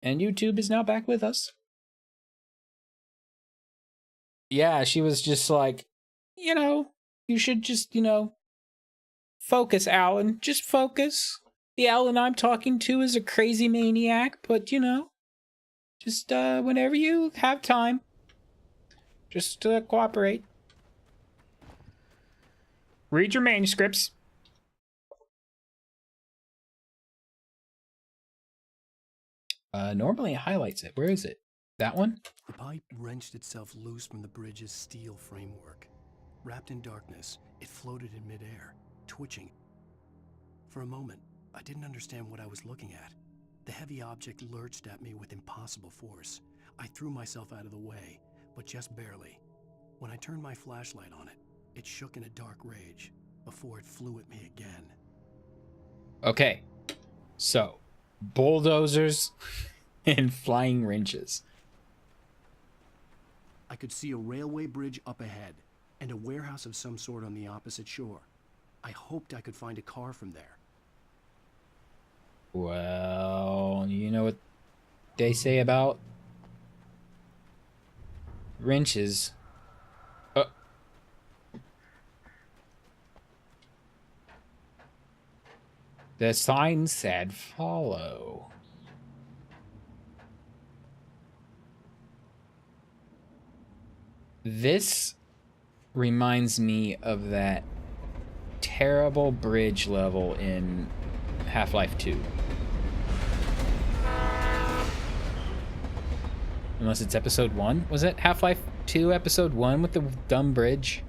And YouTube is now back with us. Yeah, she was just like, you know, you should just, focus, Alan. Just focus. The Alan I'm talking to is a crazy maniac, but, just whenever you have time, just cooperate. Read your manuscripts. Normally it highlights it. Where is it? That one? The pipe wrenched itself loose from the bridge's steel framework. Wrapped in darkness, it floated in midair, twitching. For a moment, I didn't understand what I was looking at. The heavy object lurched at me with impossible force. I threw myself out of the way, but just barely. When I turned my flashlight on it, it shook in a dark rage before it flew at me again. Okay, so bulldozers and flying wrenches. I could see a railway bridge up ahead and a warehouse of some sort on the opposite shore. I hoped I could find a car from there. Well, you know what they say about wrenches. The sign said follow. This reminds me of that terrible bridge level in Half-Life 2. Unless it's episode 1. Was it Half-Life 2 episode 1 with the dumb bridge?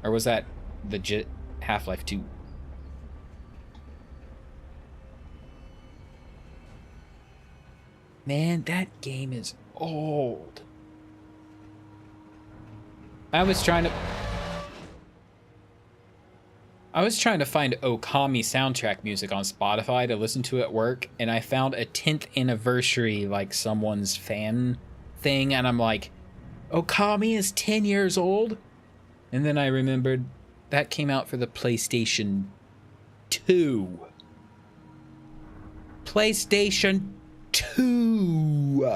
Or was that legit Half-Life 2? Man, that game is old. I was trying to find Okami soundtrack music on Spotify to listen to at work, and I found a 10th anniversary, like someone's fan thing, and I'm like, Okami is 10 years old? And then I remembered that came out for the PlayStation 2. PlayStation 2.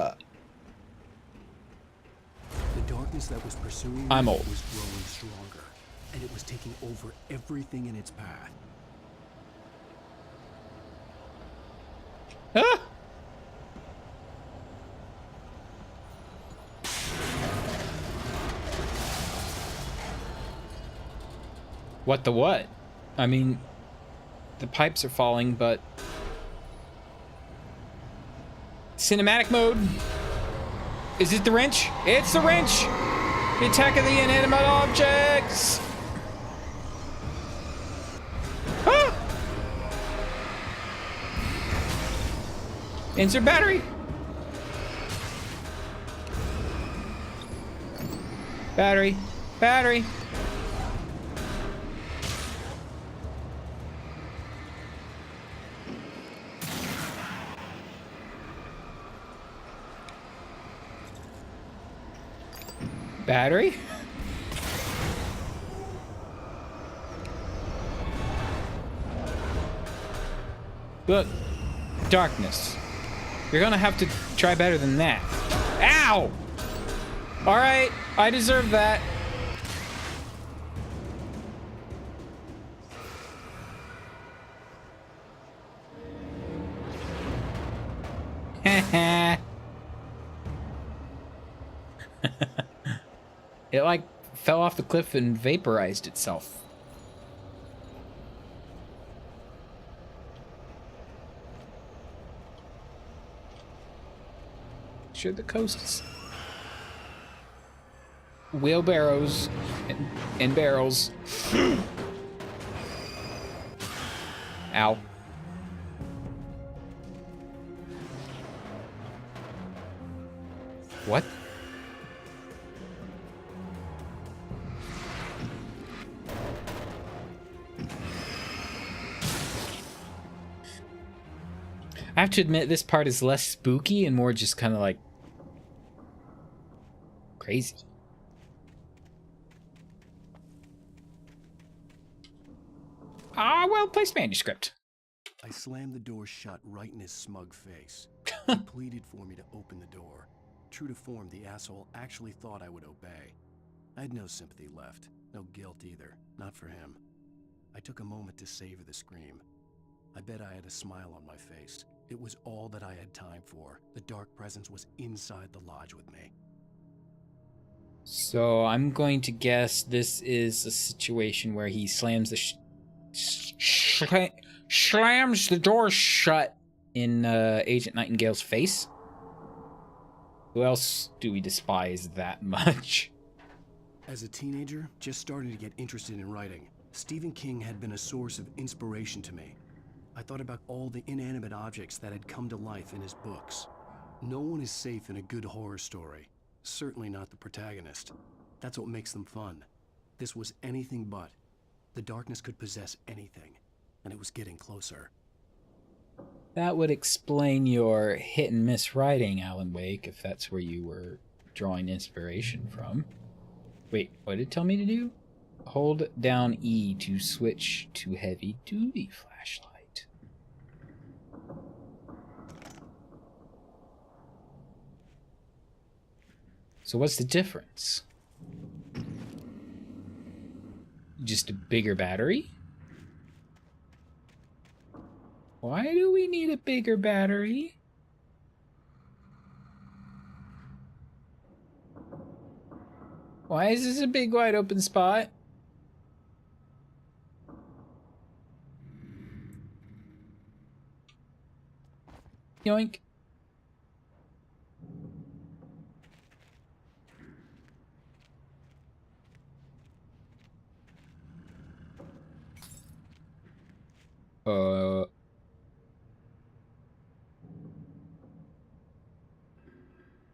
The darkness that was pursuing I'm me old. was growing stronger, and it was taking over everything in its path. Ah! What the what? I mean, the pipes are falling, but... Cinematic mode. Is it the wrench? It's the wrench! The attack of the inanimate objects! Ah! Insert battery! Battery. Battery. Battery? Look, darkness. You're gonna have to try better than that. Ow! Alright, I deserve that. It like fell off the cliff and vaporized itself. Sure, the coasts. Wheelbarrows and barrels. Ow. What? I have to admit, this part is less spooky and more just kind of like crazy. Ah, well placed manuscript. I slammed the door shut right in his smug face. He pleaded for me to open the door. True to form, the asshole actually thought I would obey. I had no sympathy left, no guilt either, not for him. I took a moment to savor the scream. I bet I had a smile on my face. It was all that I had time for. The dark presence was inside the lodge with me. So I'm going to guess this is a situation where he slams the slams the door shut in Agent Nightingale's face. Who else do we despise that much? As a teenager, just starting to get interested in writing, Stephen King had been a source of inspiration to me. I thought about all the inanimate objects that had come to life in his books. No one is safe in a good horror story. Certainly not the protagonist. That's what makes them fun. This was anything but. The darkness could possess anything, and it was getting closer. That would explain your hit and miss writing, Alan Wake, if that's where you were drawing inspiration from. Wait, what did it tell me to do? Hold down E to switch to heavy duty flashlight. So what's the difference? Just a bigger battery? Why do we need a bigger battery? Why is this a big wide open spot? Yoink.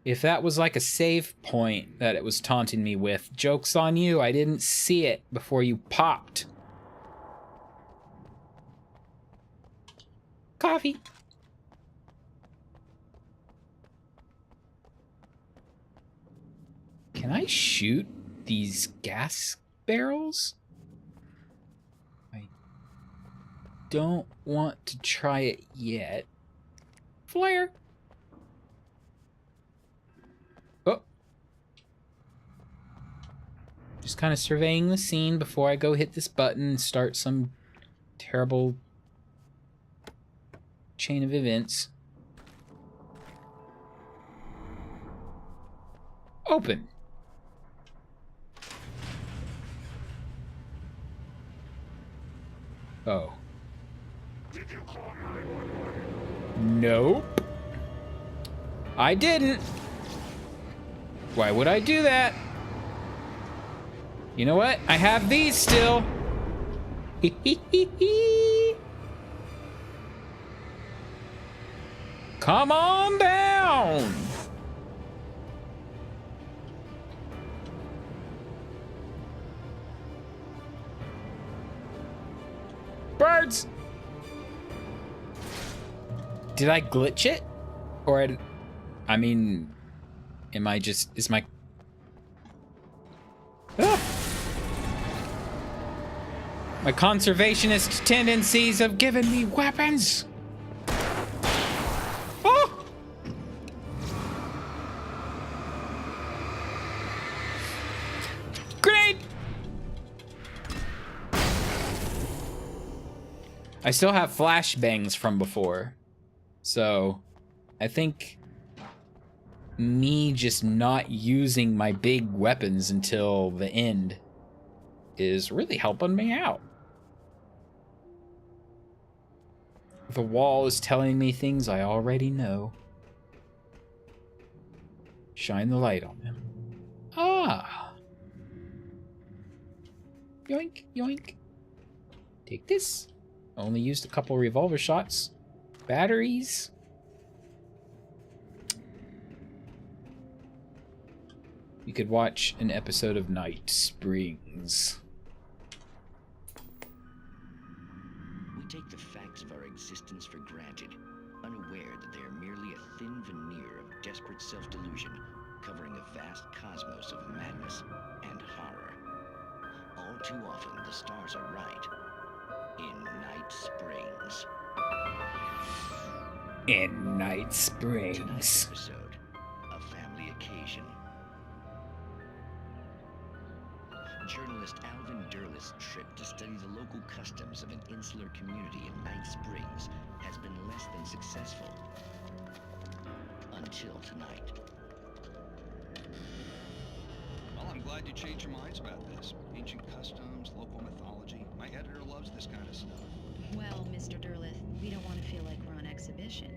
If that was like a save point that it was taunting me with, joke's on you, I didn't see it before you popped. Coffee. Can I shoot these gas barrels? I don't want to try it yet. Flare. Oh. Just kind of surveying the scene before I go hit this button and start some terrible chain of events. Open. Oh. Did you call 911? Nope. I didn't. Why would I do that? You know what? I have these still. Come on down. Birds. Did I glitch it? Or I mean, am I just, is my... Ah! My conservationist tendencies have given me weapons. Oh! Grenade! I still have flashbangs from before. So, I think me just not using my big weapons until the end is really helping me out. The wall is telling me things I already know. Shine the light on them. Ah! Yoink, yoink. Take this. Only used a couple revolver shots. Batteries. You could watch an episode of Night Springs. We take the facts of our existence for granted, unaware that they are merely a thin veneer of desperate self-delusion, covering a vast cosmos of madness and horror. All too often, the stars are right. In Night Springs. in Night Tonight's Springs. episode, a family occasion. Journalist Alvin Derleth's trip to study the local customs of an insular community in Night Springs has been less than successful. Until tonight. Well, I'm glad you changed your minds about this. Ancient customs, local mythology. My editor loves this kind of stuff. Well, Mr. Derleth, we don't want to feel like we're on exhibition,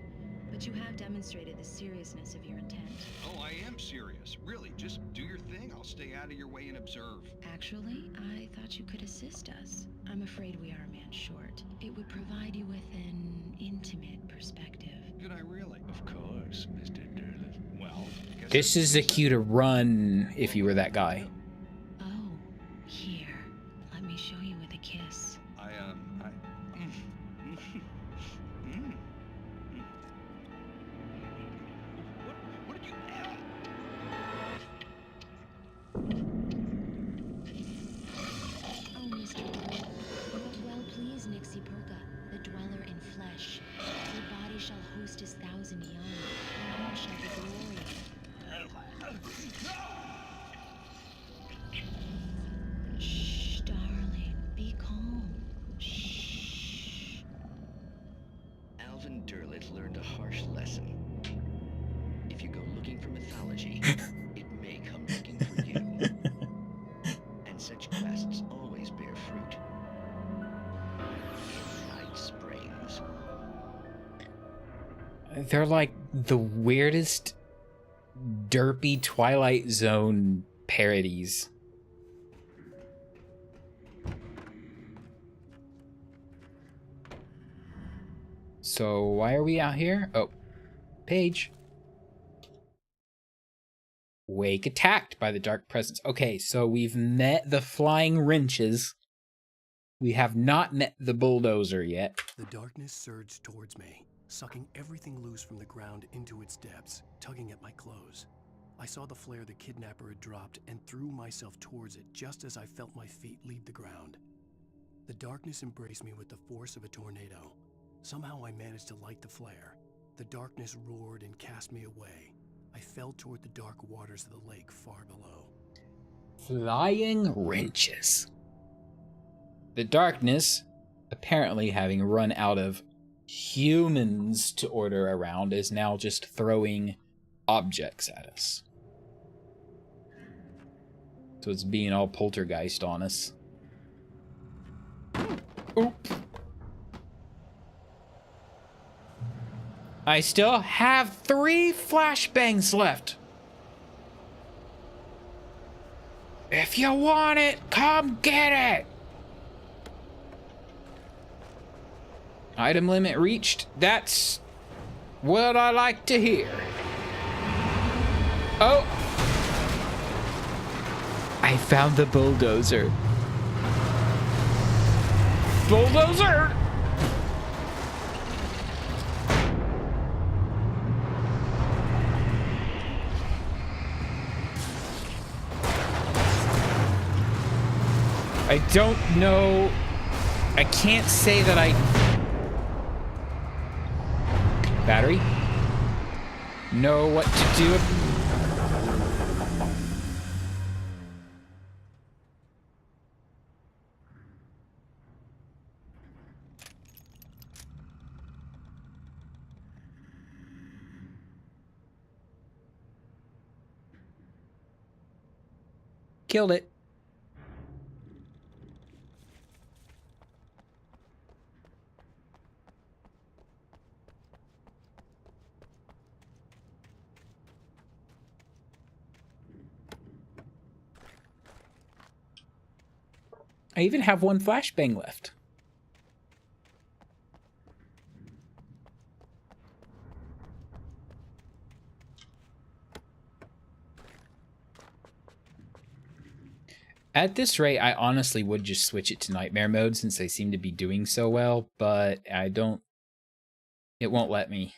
but you have demonstrated the seriousness of your intent. Oh, I am serious. Really, just do your thing. I'll stay out of your way and observe. Actually, I thought you could assist us. I'm afraid we are a man short. It would provide you with an intimate perspective. Could I really? Of course, Mr. Derleth. Well, I guess This is the cue to run if you were that guy. Oh, here. Let me show you with a kiss. What did you... Oh, Mr. Derleth, you have well pleased Nixie Perka, the dweller in flesh. Your body shall host his 1,000 young, and all shall be glory. Shh, darling, be calm. Shh. Alvin Derleth learned a harsh lesson. If you go looking for mythology, it may come looking for you. And such quests always bear fruit. Night Springs. They're like the weirdest derpy Twilight Zone parodies. So why are we out here? Oh, page. Wake attacked by the dark presence. Okay, so we've met the flying wrenches. We have not met the bulldozer yet. The darkness surged towards me, sucking everything loose from the ground into its depths, tugging at my clothes. I saw the flare the kidnapper had dropped and threw myself towards it just as I felt my feet leave the ground. The darkness embraced me with the force of a tornado. Somehow I managed to light the flare. The darkness roared and cast me away. I fell toward the dark waters of the lake far below. Flying wrenches. The darkness, apparently having run out of humans to order around, is now just throwing objects at us. So it's being all poltergeist on us. Oop. I still have 3 flashbangs left. If you want it, come get it. Item limit reached. That's what I like to hear. Oh! I found the bulldozer. Bulldozer! I don't know. I can't say that I... Battery? Know what to do. Killed it. I even have 1 flashbang left. At this rate, I honestly would just switch it to nightmare mode since they seem to be doing so well, but I don't... It won't let me.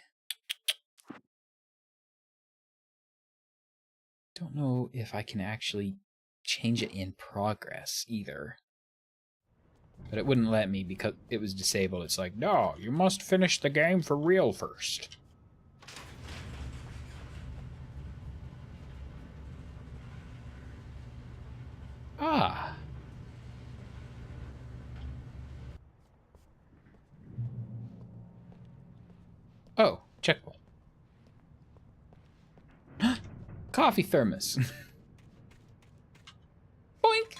Don't know if I can actually change it in progress either. But it wouldn't let me because it was disabled. It's like, no, you must finish the game for real first. Ah. Oh, checkpoint. Coffee thermos. Boink.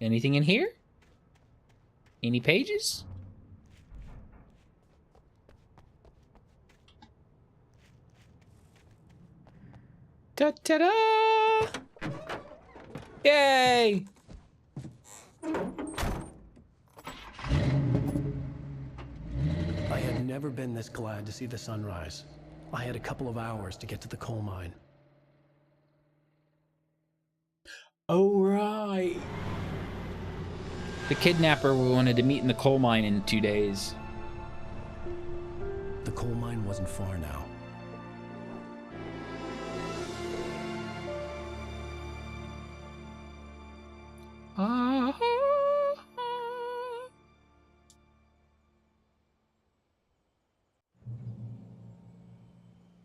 Anything in here? Any pages? Ta-ta-da! Yay! I had never been this glad to see the sunrise. I had a couple of hours to get to the coal mine. Oh, right. The kidnapper we wanted to meet in the coal mine in 2 days. The coal mine wasn't far now.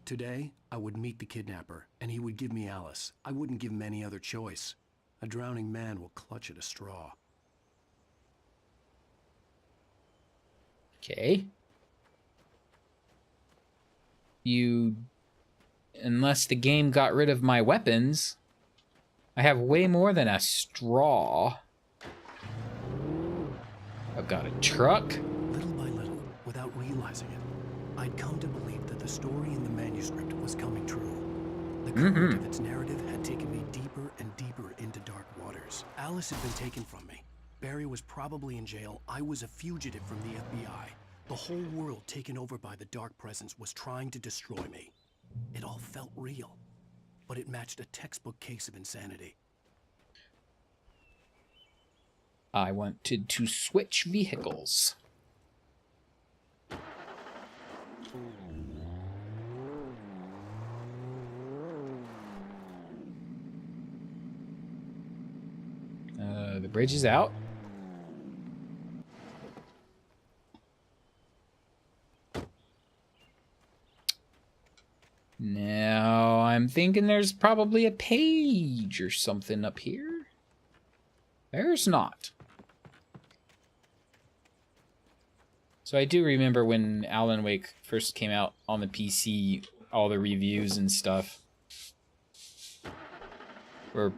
Today, I would meet the kidnapper, and he would give me Alice. I wouldn't give him any other choice. A drowning man will clutch at a straw. Okay. Unless the game got rid of my weapons, I have way more than a straw. I've got a truck. Little by little, without realizing it, I'd come to believe that the story in the manuscript was coming true. The current of its narrative had taken me deeper and deeper into dark waters. Alice had been taken from me. Barry was probably in jail. I was a fugitive from the FBI. The whole world taken over by the dark presence was trying to destroy me. It all felt real, but it matched a textbook case of insanity. I wanted to switch vehicles. The bridge is out. Now I'm thinking there's probably a page or something up here. There's not. So I do remember when Alan Wake first came out on the PC, all the reviews and stuff were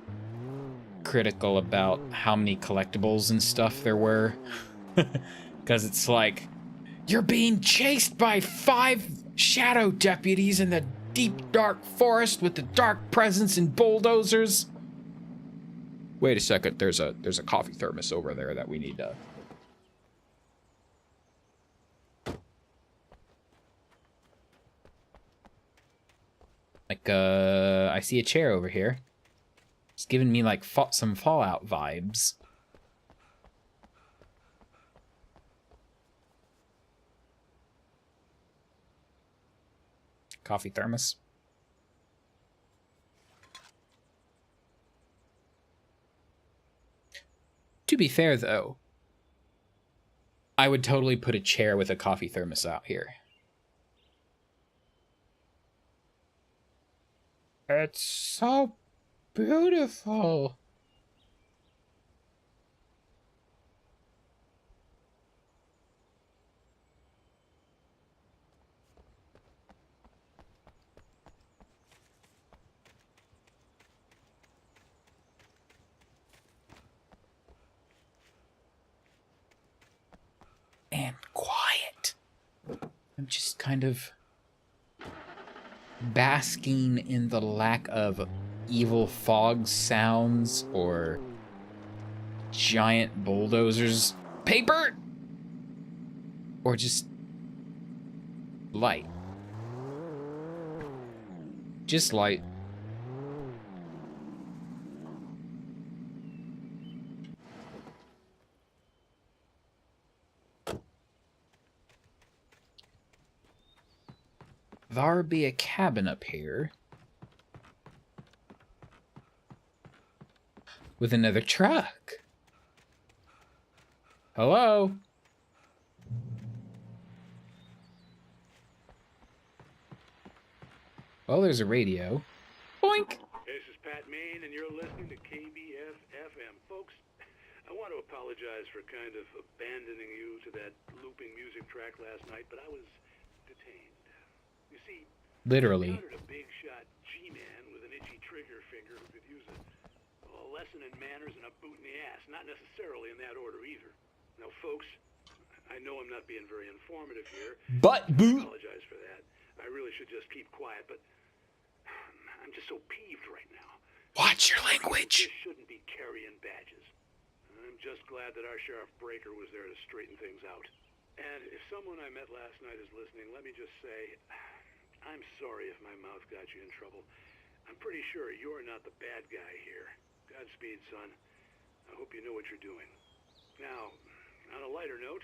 critical about how many collectibles and stuff there were. Because it's like, you're being chased by 5 shadow deputies in the deep dark forest with the dark presence and bulldozers. Wait a second, there's a coffee thermos over there that we need to... Like, I see a chair over here. It's giving me, like, some Fallout vibes. Coffee thermos. To be fair, though, I would totally put a chair with a coffee thermos out here. It's so beautiful. And quiet. I'm just kind of basking in the lack of evil fog sounds or giant bulldozers. Paper! Or just light. Just light. There be a cabin up here. with another truck. Hello? Well, there's a radio. Boink! This is Pat Main, and you're listening to KBF FM. Folks, I want to apologize for kind of abandoning you to that looping music track last night, but I was detained. You see, Literally. I encountered a big shot G-man with an itchy trigger finger who could use a lesson in manners and a boot in the ass. Not necessarily in that order either. Now, folks, I know I'm not being very informative here. But I apologize for that. I really should just keep quiet, but I'm just so peeved right now. Watch your language. This shouldn't be carrying badges. I'm just glad that our Sheriff Breaker was there to straighten things out. And if someone I met last night is listening, let me just say, I'm sorry if my mouth got you in trouble. I'm pretty sure you're not the bad guy here. Godspeed, son. I hope you know what you're doing. Now, on a lighter note,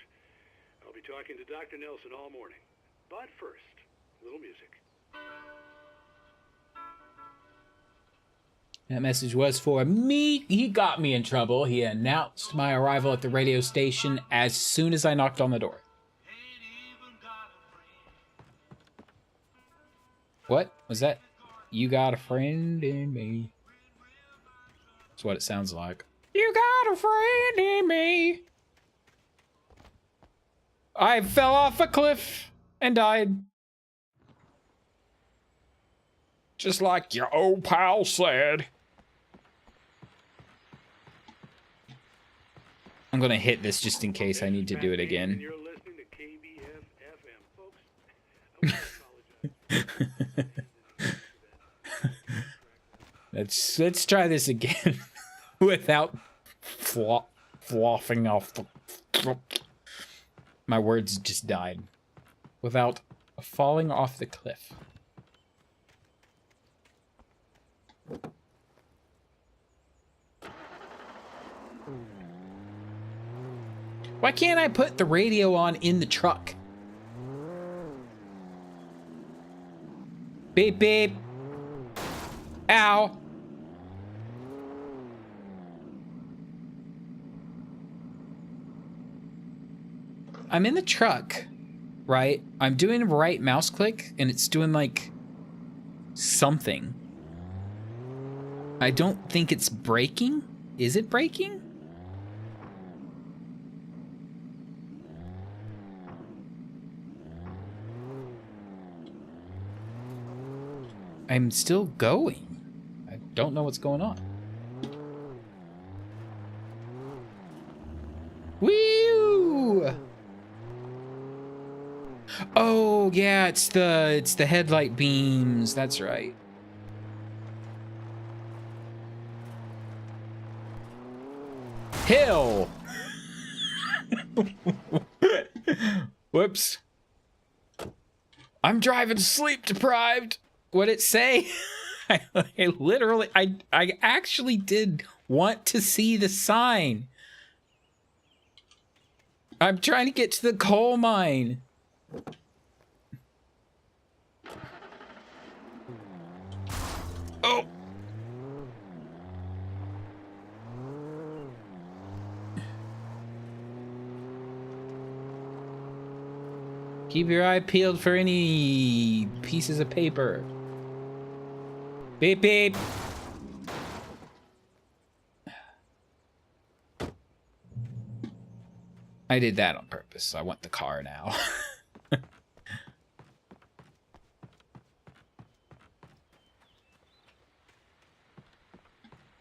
I'll be talking to Dr. Nelson all morning. But first, a little music. That message was for me. He got me in trouble. He announced my arrival at the radio station as soon as I knocked on the door. What was that? You got a friend in me. That's what it sounds like. You got a friend in me. I fell off a cliff and died. Just like your old pal said. I'm gonna hit this just in case I need to do it again. You're listening to KBF FM, folks. I want to apologize. Let's try this again without flopping off the. My words just died. Without falling off the cliff. Why can't I put the radio on in the truck? Beep beep. Ow. I'm in the truck, right? I'm doing right mouse click and it's doing like something. I don't think it's braking. Is it braking? I'm still going. I don't know what's going on. Woo! Oh yeah, it's the headlight beams. That's right. Hill. Whoops. I'm driving sleep deprived. What'd it say? I literally, I actually did want to see the sign. I'm trying to get to the coal mine. Oh. Keep your eye peeled for any pieces of paper. Beep beep. I did that on purpose. I want the car now.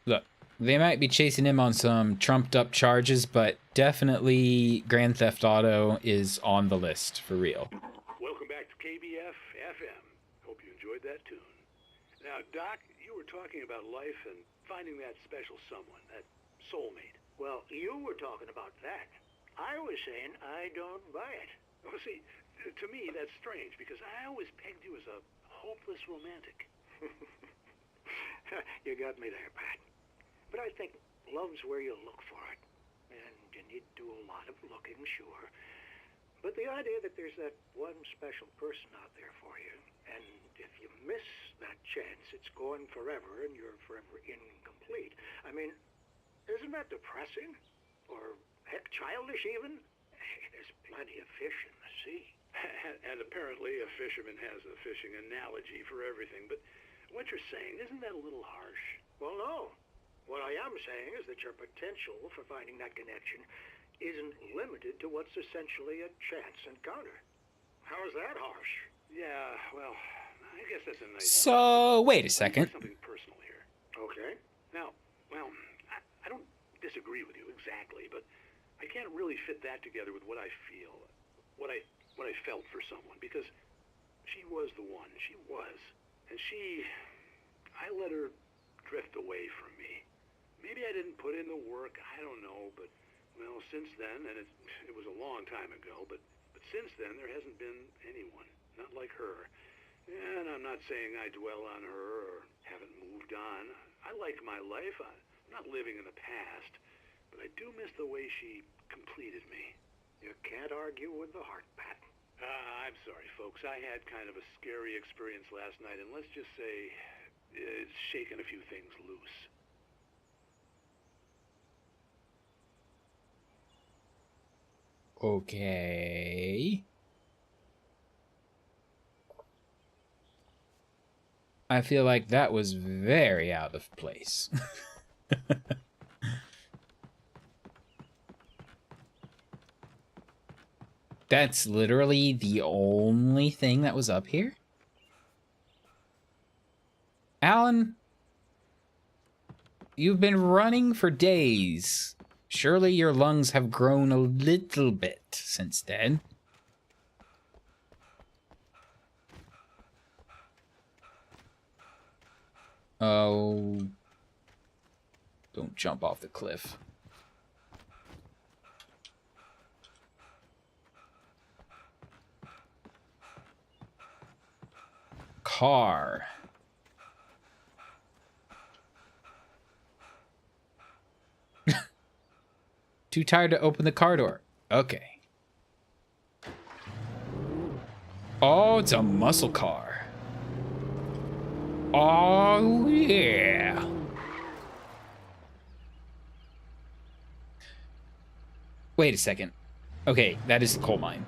Look, they might be chasing him on some trumped up charges, but definitely Grand Theft Auto is on the list for real. Welcome back to KBF FM. Hope you enjoyed that tune. Now, Doc, you were talking about life and finding that special someone, that soulmate. Well, you were talking about that. I was saying I don't buy it. Well, see, to me, that's strange, because I always pegged you as a hopeless romantic. You got me there, Pat. But I think love's where you look for it. And you need to do a lot of looking, sure. But the idea that there's that one special person out there for you, and if you miss that chance, it's gone forever, and you're forever incomplete. I mean, Isn't that depressing? Or, heck, childish even? There's plenty of fish in the sea. And apparently a fisherman has a fishing analogy for everything, but what you're saying, isn't that a little harsh? Well, no. What I am saying is that your potential for finding that connection isn't limited to what's essentially a chance encounter. How is that harsh? Yeah, well, I guess that's a nice... So, wait a Let me second. say something personal here. Okay. Now, well, I don't disagree with you exactly, but I can't really fit that together with what I feel, what I felt for someone, because she was the one. She was. And I let her drift away from me. Maybe I didn't put in the work, I don't know, but, well, since then, and it was a long time ago, but since then, there hasn't been anyone, not like her. And I'm not saying I dwell on her or haven't moved on. I like my life. I'm not living in the past, but I do miss the way she completed me. You can't argue with the heart, Pat. I'm sorry, folks. I had kind of a scary experience last night, and let's just say it's shaken a few things loose. Okay. I feel like that was very out of place. That's literally the only thing that was up here? Alan, you've been running for days. Surely your lungs have grown a little bit since then. Oh. Don't jump off the cliff. Car. Too tired to open the car door. Okay. Oh, it's a muscle car. Oh, yeah. Wait a second. Okay, that is the coal mine.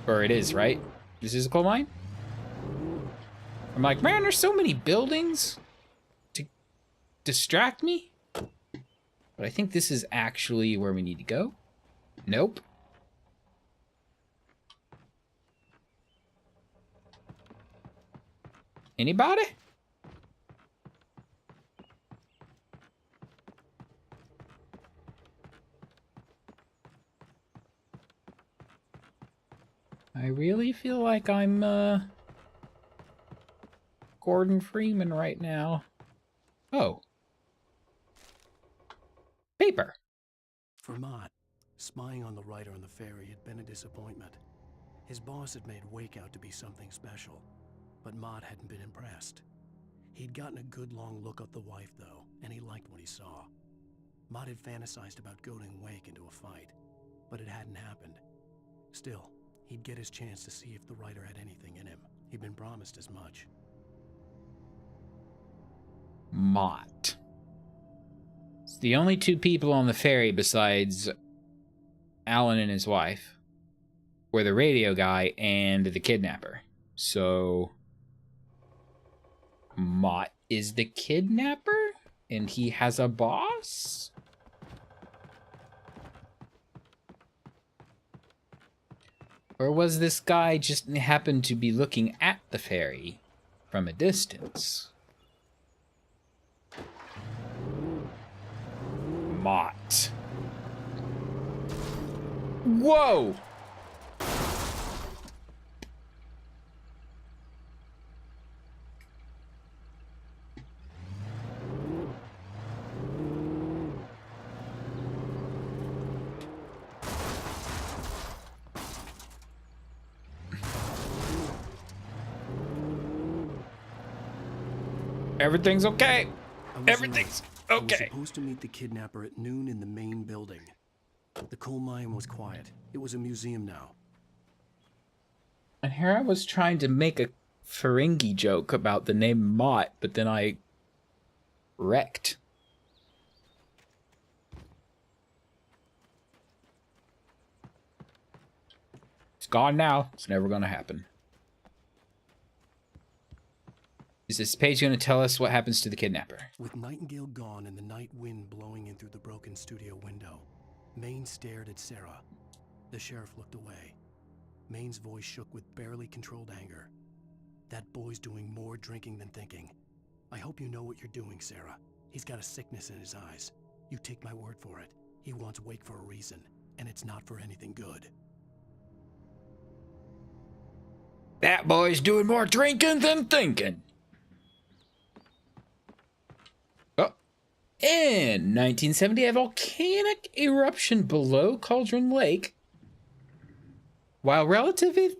Or it is, right? This is a coal mine? I'm like, man, there's so many buildings to distract me. But I think this is actually where we need to go. Nope. Anybody? I really feel like I'm, Gordon Freeman right now. Oh. Paper. For Mott, spying on the writer on the ferry had been a disappointment. His boss had made Wake out to be something special, but Mott hadn't been impressed. He'd gotten a good long look at the wife, though, and he liked what he saw. Mott had fantasized about goading Wake into a fight, but it hadn't happened. Still, he'd get his chance to see if the writer had anything in him. He'd been promised as much. Mott. It's the only two people on the ferry besides Alan and his wife were the radio guy and the kidnapper. So Mott is the kidnapper and he has a boss? Or was this guy just happened to be looking at the ferry from a distance? Mott. Whoa! Everything's okay. Everything's I was okay. supposed to meet the kidnapper at noon in the main building. The coal mine was quiet. It was a museum now. And here I was trying to make a Ferengi joke about the name Mott, but then I wrecked. It's gone now. It's never going to happen. Is this page going to tell us what happens to the kidnapper? With Nightingale gone and the night wind blowing in through the broken studio window, Maine stared at Sara. The sheriff looked away. Maine's voice shook with barely controlled anger. That boy's doing more drinking than thinking. I hope you know what you're doing, Sara. He's got a sickness in his eyes. You take my word for it. He wants Wake for a reason, and it's not for anything good. That boy's doing more drinking than thinking. Oh. In 1970, a volcanic eruption below Cauldron Lake, while relatively...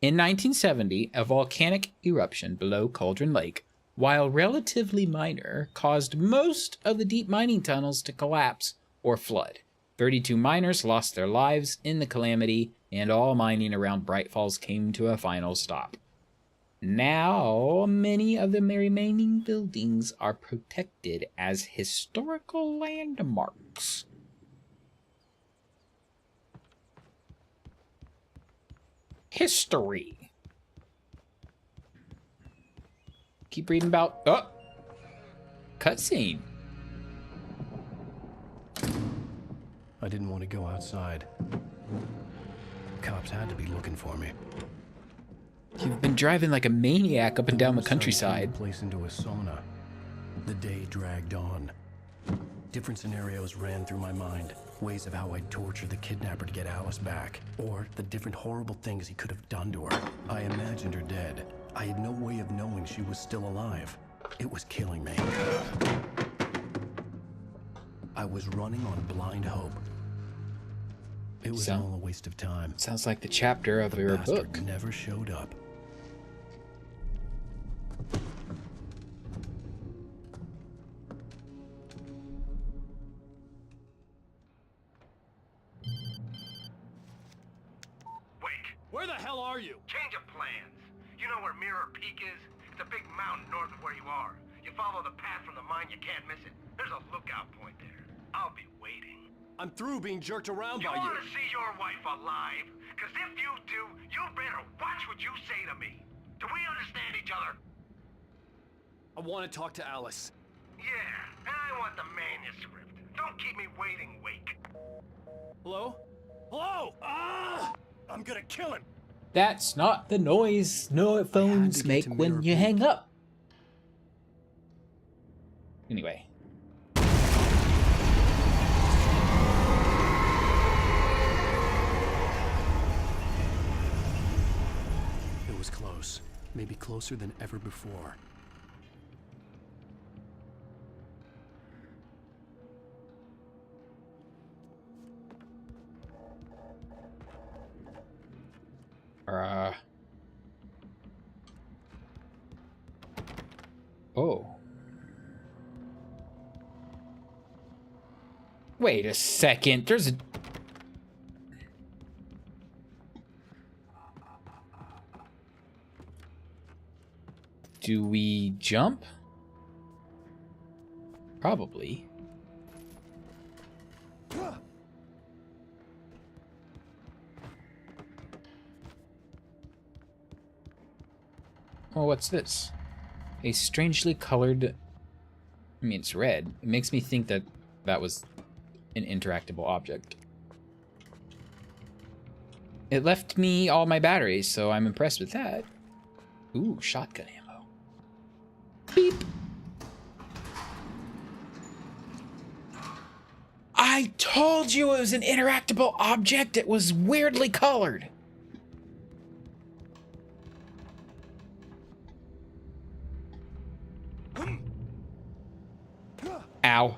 In 1970, a volcanic eruption below Cauldron Lake, while relatively minor, caused most of the deep mining tunnels to collapse or flood. 32 miners lost their lives in the calamity, and all mining around Bright Falls came to a final stop. Now, many of the remaining buildings are protected as historical landmarks. History. Keep reading about... Oh! Cutscene. I didn't want to go outside. Cops had to be looking for me. You've been driving like a maniac up and down the countryside. The place into a sauna. The day dragged on. Different scenarios ran through my mind. Ways of how I'd torture the kidnapper to get Alice back. Or the different horrible things he could have done to her. I imagined her dead. I had no way of knowing she was still alive. It was killing me. I was running on blind hope. It was all a waste of time. Sounds like the chapter of your book. Never showed up. Where the hell are you? Change of plans. You know where Mirror Peak is? It's a big mountain north of where you are. You follow the path from the mine, you can't miss it. There's a lookout point there. I'll be waiting. I'm through being jerked around by You you. want to see your wife alive? Because if you do, you better watch what you say to me. Do we understand each other? I want to talk to Alice. Yeah, and I want the manuscript. Don't keep me waiting, Wake. Hello? Hello? Ah! I'm gonna kill him. That's not the noise no phones make when you hang up. Anyway. It was close. Maybe closer than ever before. Oh. Wait a second. There's a... Do we jump? Probably. Oh, what's this? A strangely colored... I mean, it's red. It makes me think that that was an interactable object. It left me all my batteries, so I'm impressed with that. Ooh, shotgun ammo. Beep! I told you it was an interactable object. It was weirdly colored. Ow.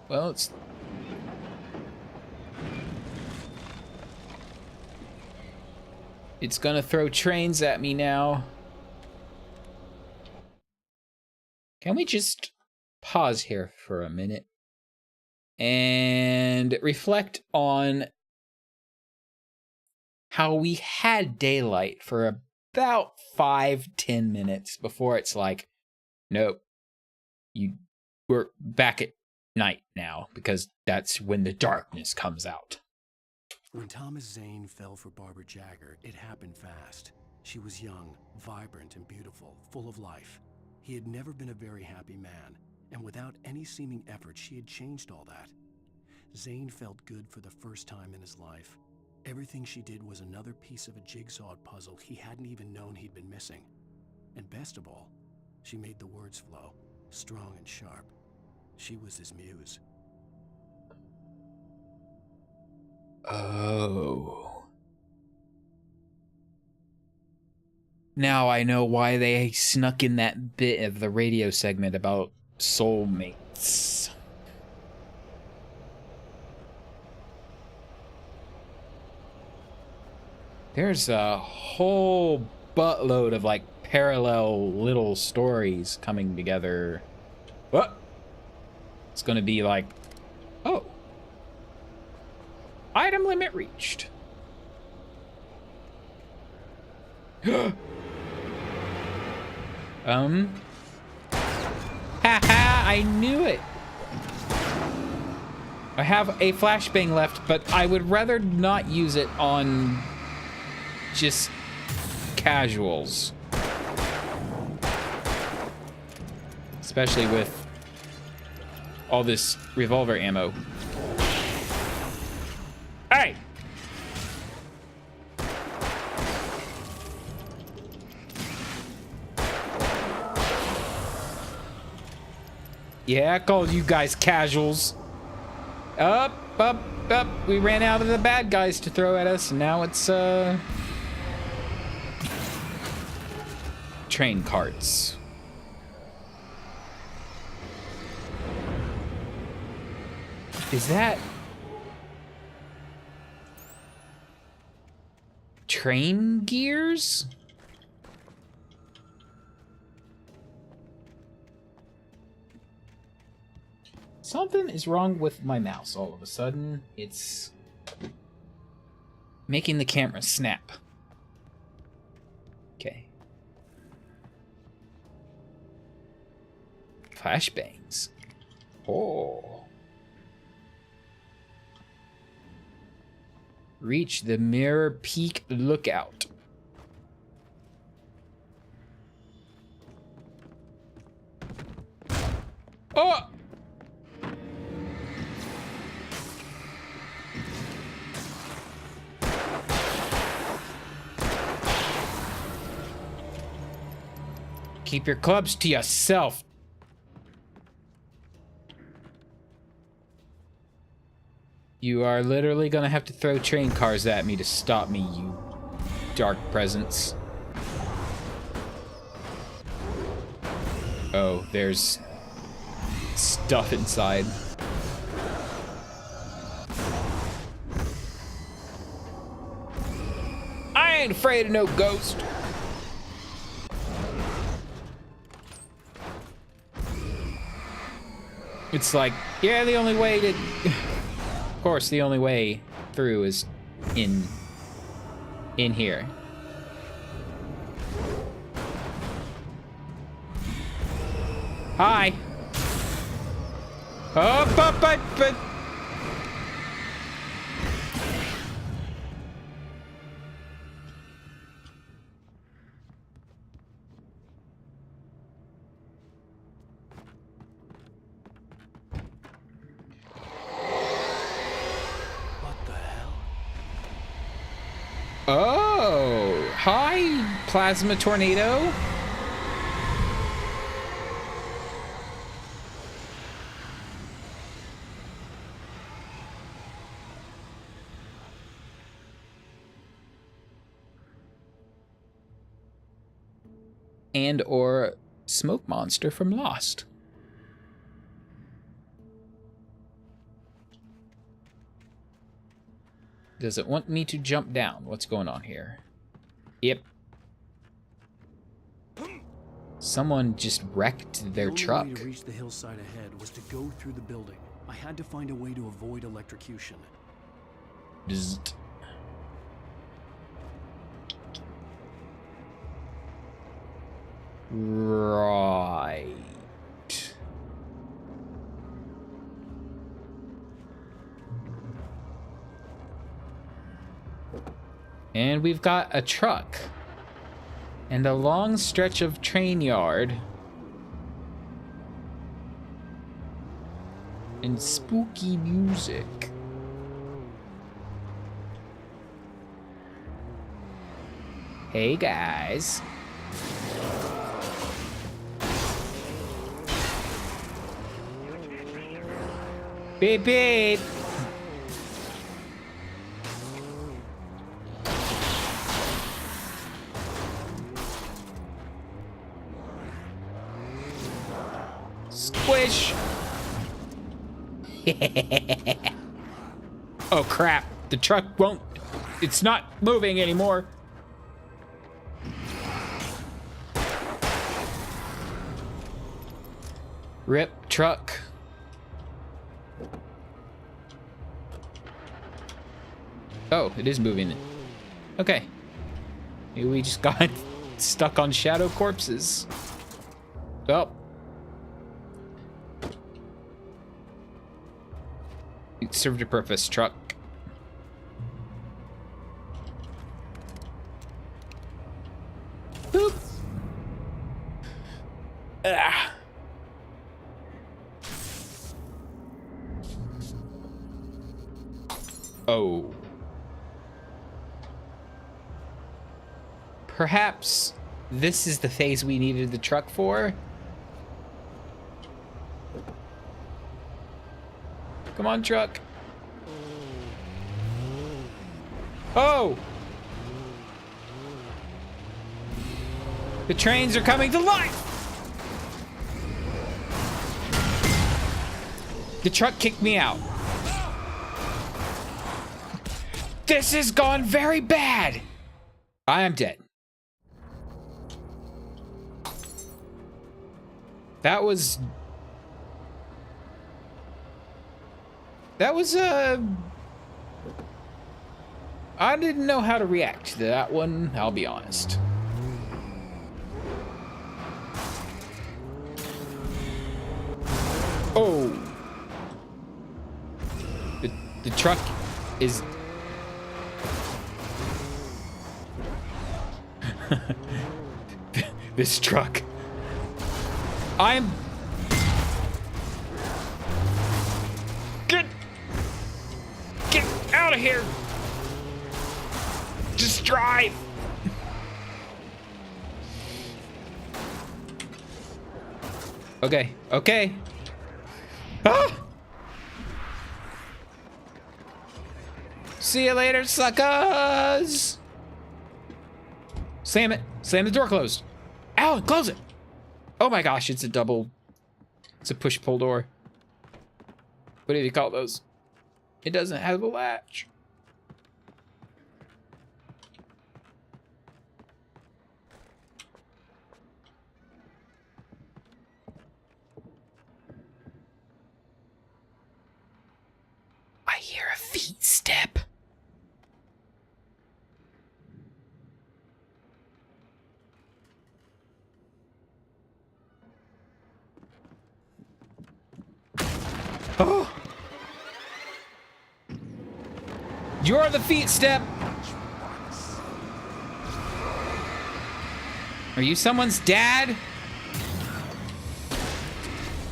Well, it's gonna throw trains at me now. Can we just pause here for a minute and reflect on how we had daylight for about 5-10 minutes before it's like, Nope. We're back at night now because that's when the darkness comes out. When Thomas Zane fell for Barbara Jagger, it happened fast. She was young, vibrant, and beautiful, full of life. He had never been a very happy man, and without any seeming effort, she had changed all that. Zane felt good for the first time in his life. Everything she did was another piece of a jigsaw puzzle he hadn't even known he'd been missing. And best of all, she made the words flow, strong and sharp. She was his muse. Oh. Now I know why they snuck in that bit of the radio segment about soulmates. There's a whole buttload of like parallel little stories coming together. What? It's gonna be like, oh, item limit reached. Haha, I knew it. I have a flashbang left, but I would rather not use it on just casuals. Especially with all this revolver ammo. Hey! Yeah, I called you guys casuals. Up. We ran out of the bad guys to throw at us, and now it's, train carts. Is that train gears? Something is wrong with my mouse all of a sudden. It's making the camera snap. Okay. Flashbangs. Oh. Reach the Mirror Peak Lookout. Oh! Keep your clubs to yourself. You are literally gonna have to throw train cars at me to stop me, you dark presence. Oh, there's stuff inside. I ain't afraid of no ghost. It's like, yeah, the only way to... Of course, the only way through is in here. Hi. Oh, but. Oh, hi, plasma tornado. And or smoke monster from Lost. Does it want me to jump down? What's going on here? Yep. Someone just wrecked their truck. The only way to reach the hillside ahead was to go through the building. I had to find a way to avoid electrocution. Bzzzt. Right. And we've got a truck. And a long stretch of train yard. And spooky music. Hey guys. Beep beep. Squish. Oh crap, the truck won't, it's not moving anymore. Rip truck. Oh, it is moving. Okay. Maybe we just got stuck on shadow corpses. Well. It served a purpose, truck. Boop. Ah. Oh. Perhaps this is the phase we needed the truck for. Come on, truck. Oh! The trains are coming to life! The truck kicked me out. This has gone very bad! I am dead. That was I didn't know how to react to that one, I'll be honest. Oh. The truck is this truck. I'm Get out of here. Just drive. Okay, okay. Ah! See you later, suckers. Slam it. Slam the door closed. Alan, close it. Oh my gosh, it's a push-pull door. What do you call those? It doesn't have a latch. I hear a feet step. Oh! You're the feet step. Are you someone's dad?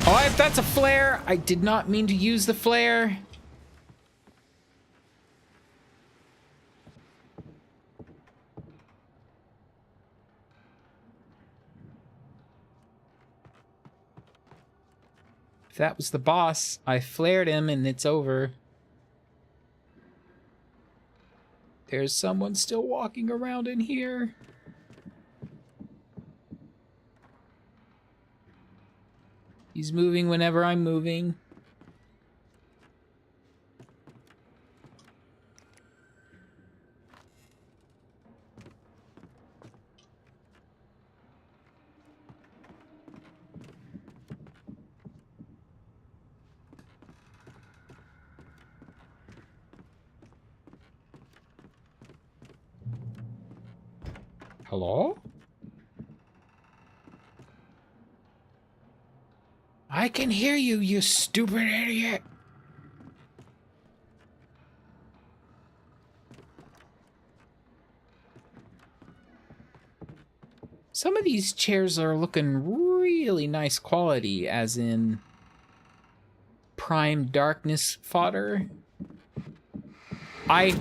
Oh, if that's a flare, I did not mean to use the flare. If that was the boss, I flared him and it's over. There's someone still walking around in here. He's moving whenever I'm moving. Hello? I can hear you, you stupid idiot. Some of these chairs are looking really nice quality, as in prime darkness fodder. I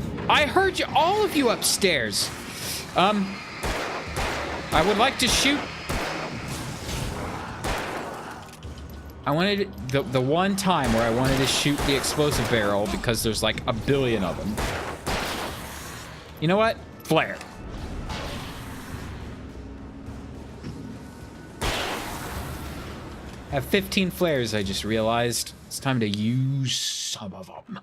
heard you, all of you upstairs. I would like to shoot. I wanted the one time where I wanted to shoot the explosive barrel because there's like a billion of them. You know what? Flare. I have 15 flares, I just realized. It's time to use some of them.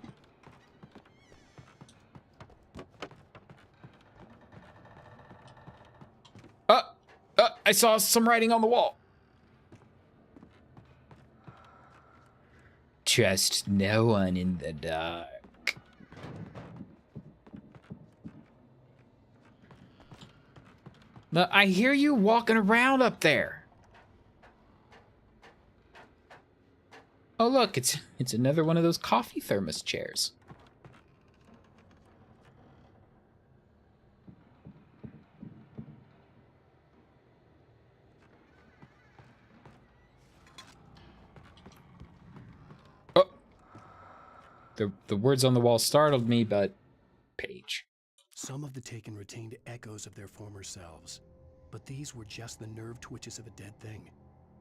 I saw some writing on the wall. Trust no one in the dark. Now, I hear you walking around up there. Oh look, it's another one of those coffee thermos chairs. Oh. The words on the wall startled me, but page. Some of the Taken retained echoes of their former selves, but these were just the nerve twitches of a dead thing.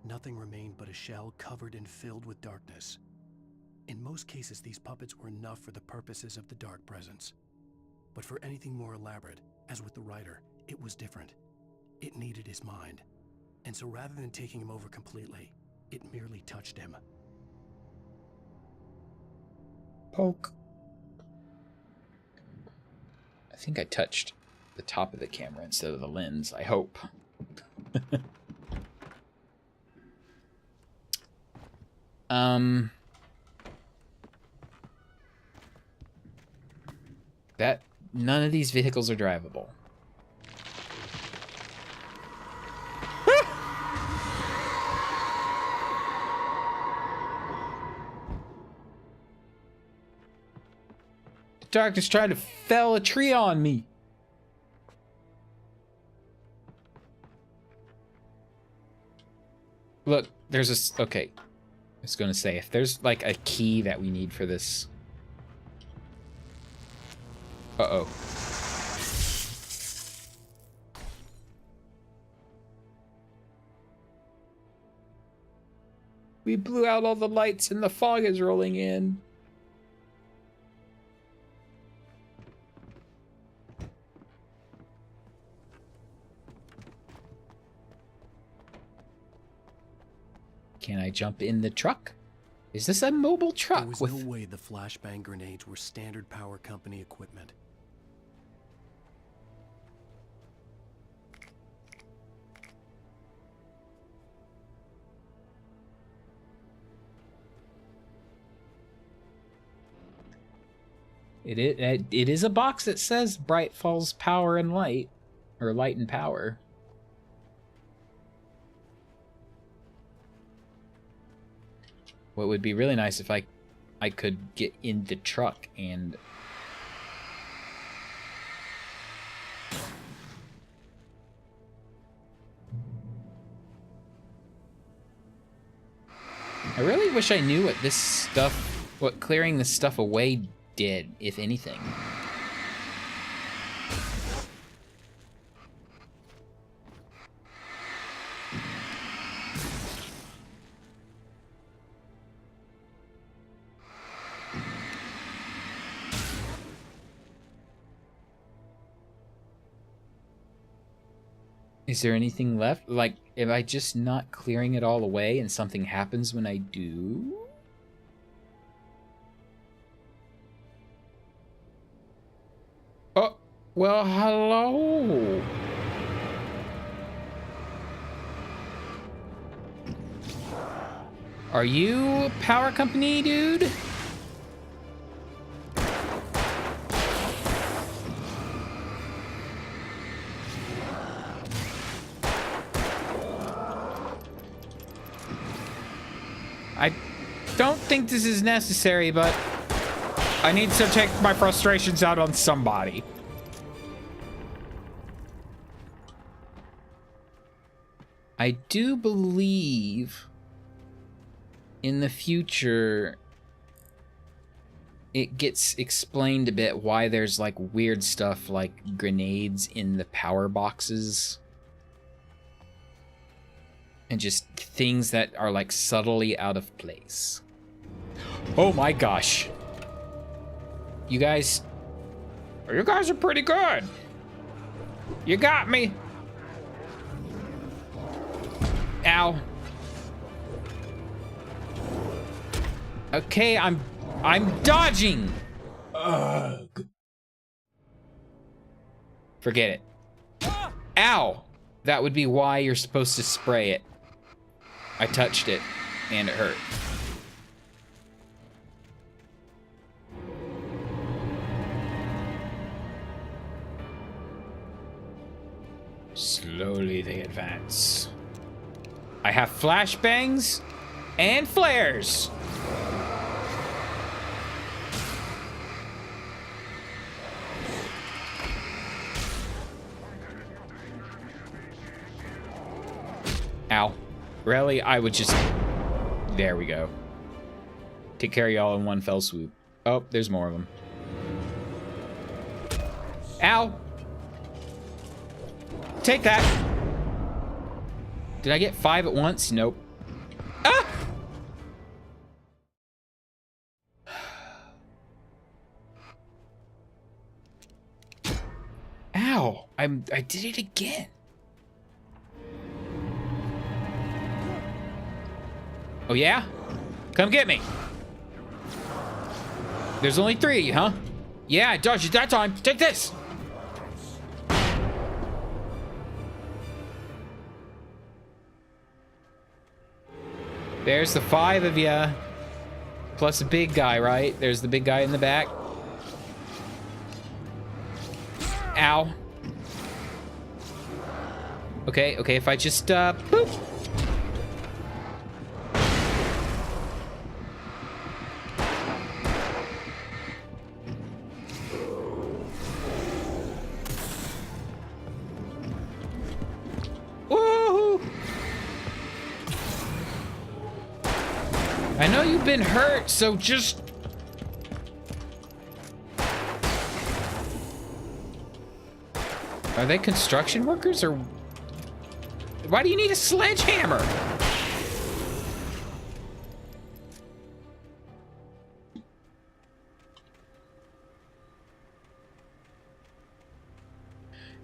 Nothing remained but a shell covered and filled with darkness. In most cases, these puppets were enough for the purposes of the dark presence. But for anything more elaborate, as with the writer, it was different. It needed his mind. And so rather than taking him over completely, it merely touched him. Poke. I think I touched the top of the camera instead of the lens, I hope. That none of these vehicles are drivable. The darkness tried to fell a tree on me. Look, there's a... Okay. I was going to say, if there's like a key that we need for this... Uh-oh. We blew out all the lights and the fog is rolling in. Can I jump in the truck? Is this a mobile truck? There was no way the flashbang grenades were standard power company equipment. It is a box that says Bright Falls Power and Light, or Light and Power. What would be really nice if I could get in the truck and... I really wish I knew what this stuff, what clearing this stuff away did, if anything. Is there anything left? Like, am I just not clearing it all away and something happens when I do? Oh, well, hello. Are you a power company, dude? I don't think this is necessary, but I need to take my frustrations out on somebody. I do believe in the future it gets explained a bit why there's like weird stuff like grenades in the power boxes. And just things that are like subtly out of place. Oh my gosh. You guys are pretty good. You got me. Ow. Okay, I'm dodging. Ugh. Forget it. Ow. That would be why you're supposed to spray it. I touched it and it hurt. Slowly they advance. I have flashbangs and flares. Ow. Really? I would just... There we go. Take care of y'all in one fell swoop. Oh, there's more of them. Ow! Take that! Did I get 5 at once? Nope. Ah! Ow! I did it again. Oh yeah? Come get me. There's only 3 of you, huh? Yeah, I dodged you that time. Take this. There's the 5 of you. Plus a big guy, right? There's the big guy in the back. Ow. Okay, if I just, boop. I know you've been hurt, so just... Are they construction workers, or... Why do you need a sledgehammer?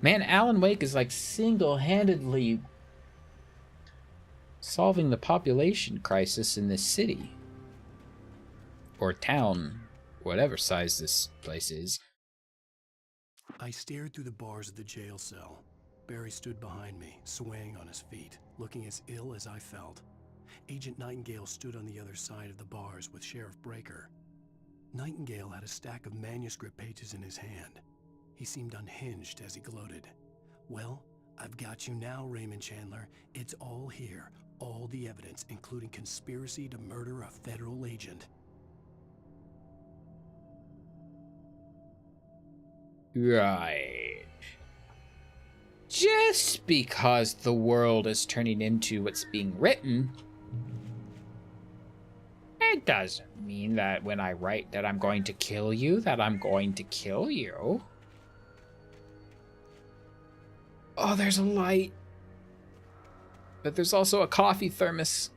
Man, Alan Wake is like single-handedly solving the population crisis in this city. Or town, whatever size this place is. I stared through the bars of the jail cell. Barry stood behind me, swaying on his feet, looking as ill as I felt. Agent Nightingale stood on the other side of the bars with Sheriff Breaker. Nightingale had a stack of manuscript pages in his hand. He seemed unhinged as he gloated. Well, I've got you now, Raymond Chandler. It's all here. All the evidence, including conspiracy to murder a federal agent. Right. Just because the world is turning into what's being written, it doesn't mean that when I write that I'm going to kill you, that I'm going to kill you. Oh, there's a light. But there's also a coffee thermos.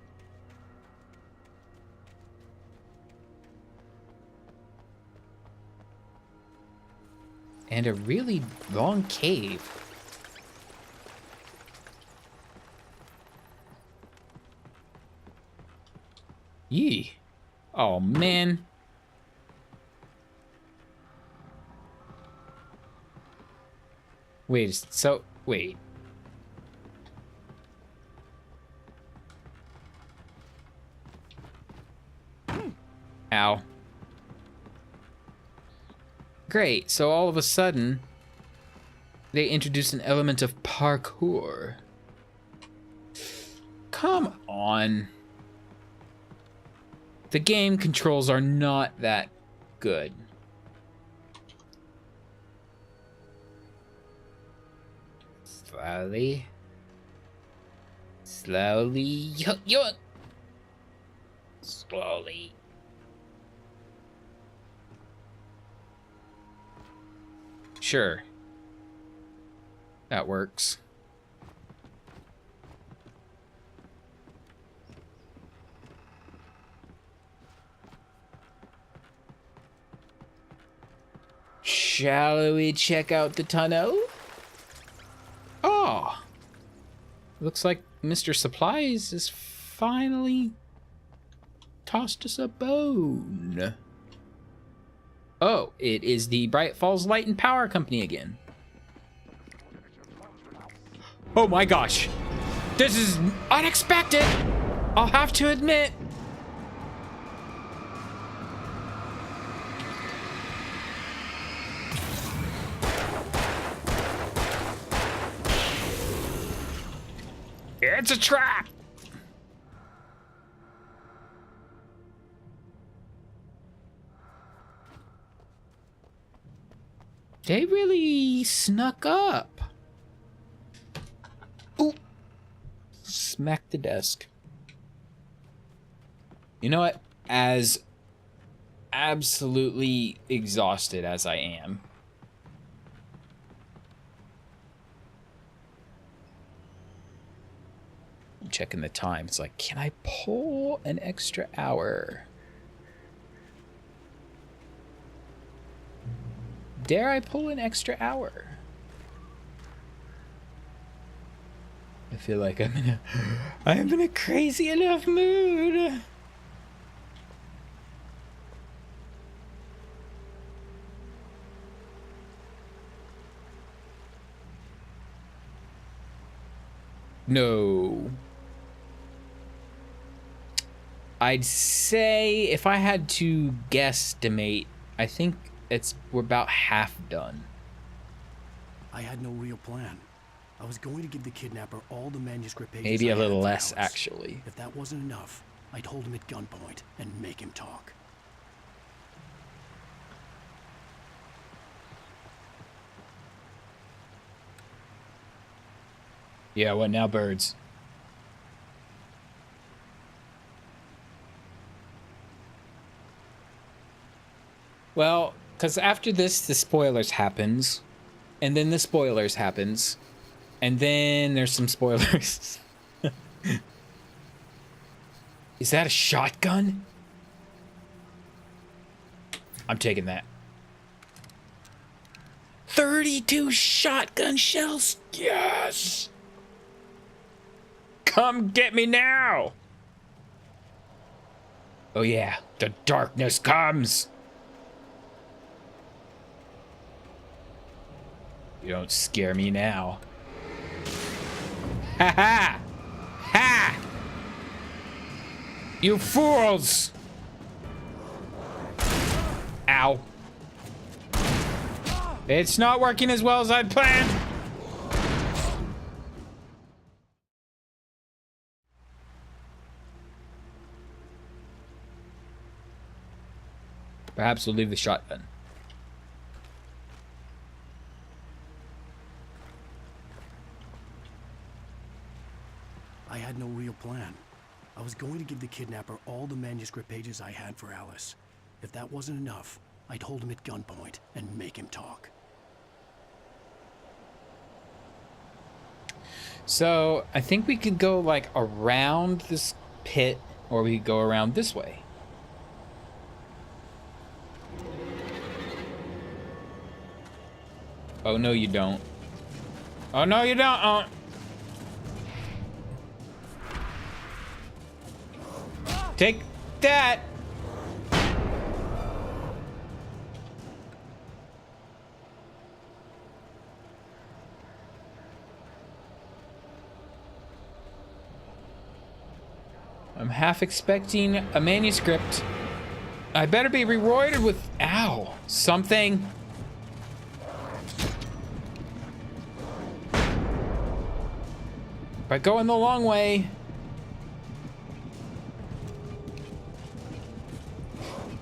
And a really long cave. Yee. Oh, man. Wait, so, wait. Ow. Great, so all of a sudden, they introduced an element of parkour. Come on. The game controls are not that good. Slowly. Slowly. Sure. That works. Shall we check out the tunnel? Oh. Looks like Mr. Supplies has finally tossed us a bone. Oh, it is the Bright Falls Light and Power Company again. Oh my gosh. This is unexpected. I'll have to admit. It's a trap. They really snuck up. Ooh. Smack the desk. You know what? As absolutely exhausted as I am, I'm checking the time. It's like, can I pull an extra hour? Dare I pull an extra hour? I feel like I am in a crazy enough mood. No. I'd say if I had to guesstimate, I think we're about half done. I had no real plan. I was going to give the kidnapper all the manuscript pages. Maybe a I had little for less, Alice. actually. If that wasn't enough, I'd hold him at gunpoint and make him talk. Yeah, what now, birds? Well, because after this, the spoilers happens, and then the spoilers happens, and then there's some spoilers. Is that a shotgun? I'm taking that. 32 shotgun shells? Yes! Come get me now! Oh yeah, the darkness comes! You don't scare me now. Ha ha! Ha! You fools! Ow. It's not working as well as I'd planned. Perhaps we'll leave the shotgun. I had no real plan. I was going to give the kidnapper all the manuscript pages I had for Alice. If that wasn't enough, I'd hold him at gunpoint and make him talk. So, I think we could go, like, around this pit, or we could go around this way. Oh, no, you don't. Oh, no, you don't. Oh. Take that. I'm half expecting a manuscript. I better be rewarded with, ow, something. By going the long way.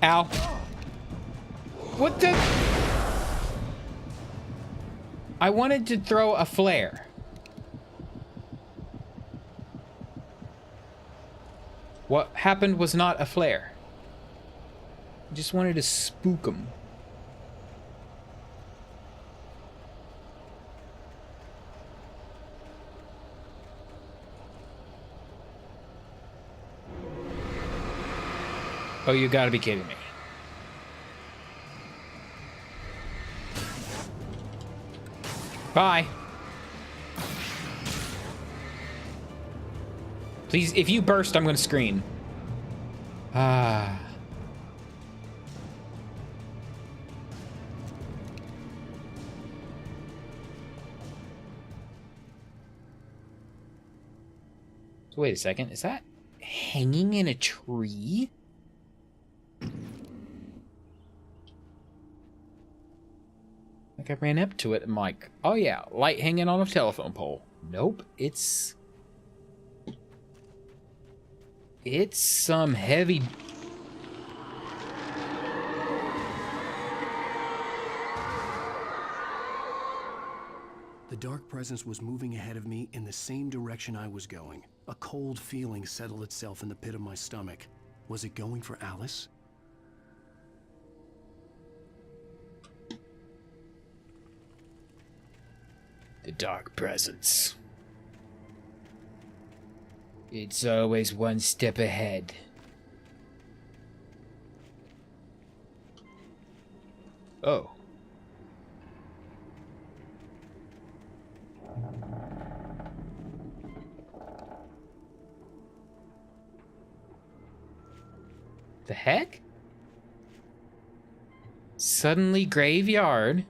Ow. What the? I wanted to throw a flare. What happened was not a flare. I just wanted to spook him. Oh, you gotta be kidding me. Bye. Please, if you burst, I'm gonna scream. Ah. So wait a second, is that hanging in a tree? Like I ran up to it and I'm like, oh yeah, light hanging on a telephone pole. Nope, it's some heavy. The dark presence was moving ahead of me in the same direction I was going. A cold feeling settled itself in the pit of my stomach. Was it going for Alice? The dark presence. It's always one step ahead. Oh. The heck? Suddenly graveyard.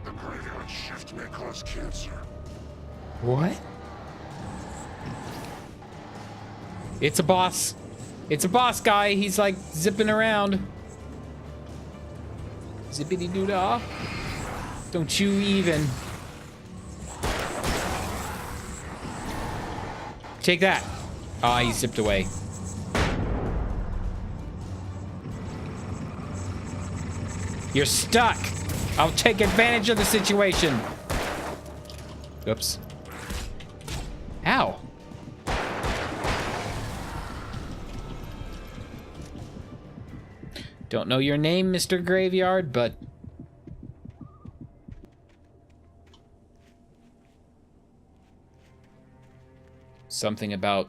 The graveyard shift may cause cancer. What? It's a boss. It's a boss guy. He's like zipping around. Zippity doo dah. Don't you even. Take that. Ah, he zipped away. You're stuck. I'll take advantage of the situation. Oops. Ow. Don't know your name, Mr. Graveyard, but something about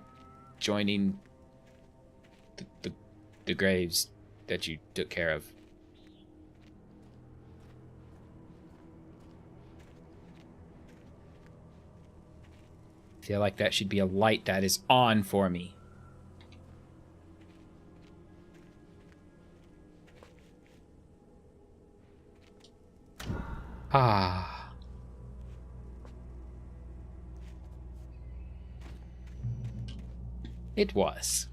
joining the graves that you took care of. Feel like that should be a light that is on for me. Ah. It was.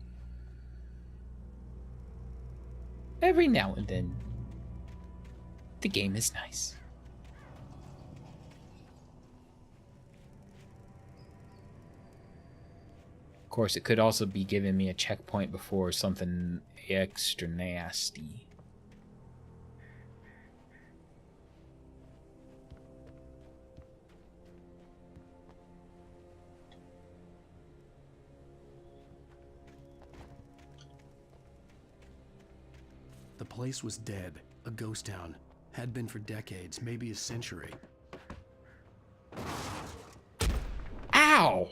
Every now and then, the game is nice. Of course, it could also be giving me a checkpoint before something extra nasty. The place was dead, a ghost town. Had been for decades, maybe a century. Ow!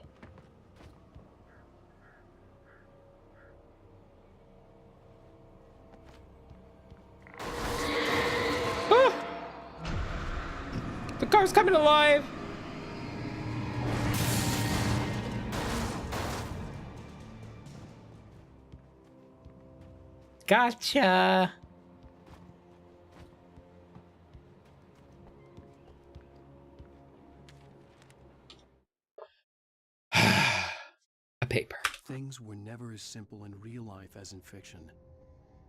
Ah! The car's coming alive! Gotcha! A paper. Things were never as simple in real life as in fiction.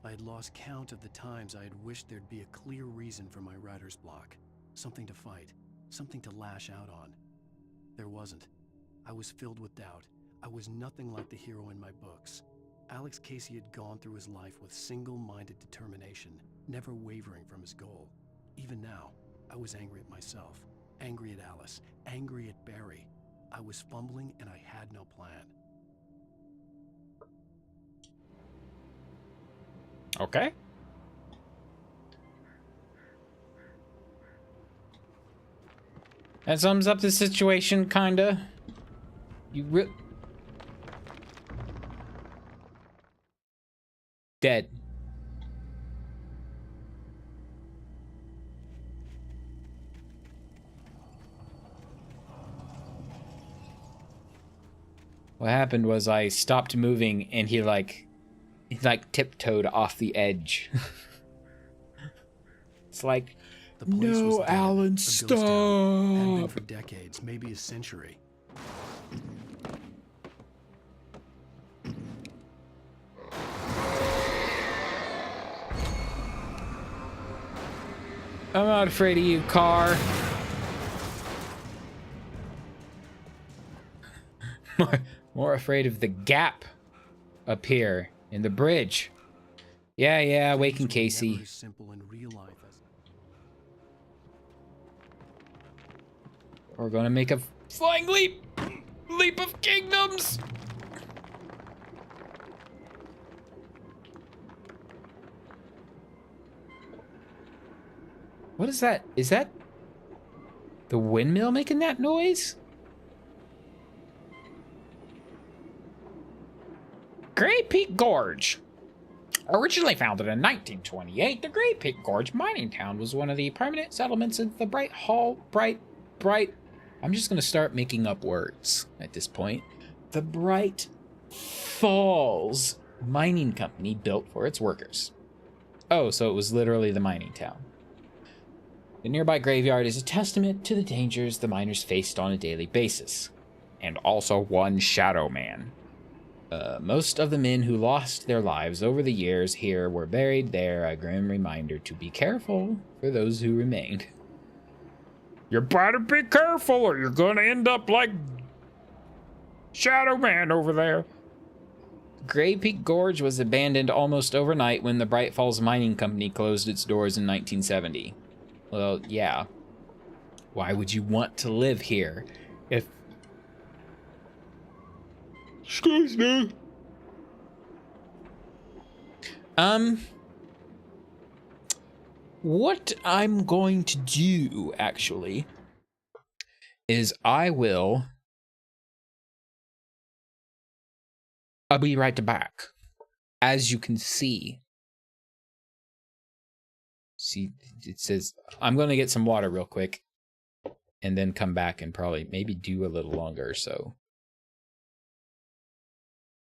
I had lost count of the times I had wished there'd be a clear reason for my writer's block. Something to fight, something to lash out on. There wasn't. I was filled with doubt. I was nothing like the hero in my books. Alex Casey had gone through his life with single-minded determination, never wavering from his goal. Even now, I was angry at myself, angry at Alice, angry at Barry. I was fumbling and I had no plan. Okay. That sums up the situation, kinda. Dead. What happened was I stopped moving and he tiptoed off the edge. It's like, The place was no, dead. Alan, A ghost town. Had been stop. for decades, maybe a century. I'm not afraid of you, car. More afraid of the gap up here in the bridge. Yeah, waking Casey. Never as simple in real life as... We're gonna make a flying leap! Leap of kingdoms! What is that? Is that the windmill making that noise? Great Peak Gorge. Originally founded in 1928, the Great Peak Gorge mining town was one of the permanent settlements of the Bright. I'm just going to start making up words at this point. The Bright Falls Mining Company built for its workers. Oh, so it was literally the mining town. The nearby graveyard is a testament to the dangers the miners faced on a daily basis. And also one Shadow Man. Most of the men who lost their lives over the years here were buried there, a grim reminder to be careful for those who remained. You better be careful or you're gonna end up like Shadow Man over there. Gray Peak Gorge was abandoned almost overnight when the Bright Falls Mining Company closed its doors in 1970. Well, yeah. Why would you want to live here if... Excuse me. What I'm going to do, actually, is I'll be right back. As you can see, it says, I'm going to get some water real quick and then come back and probably maybe do a little longer or so.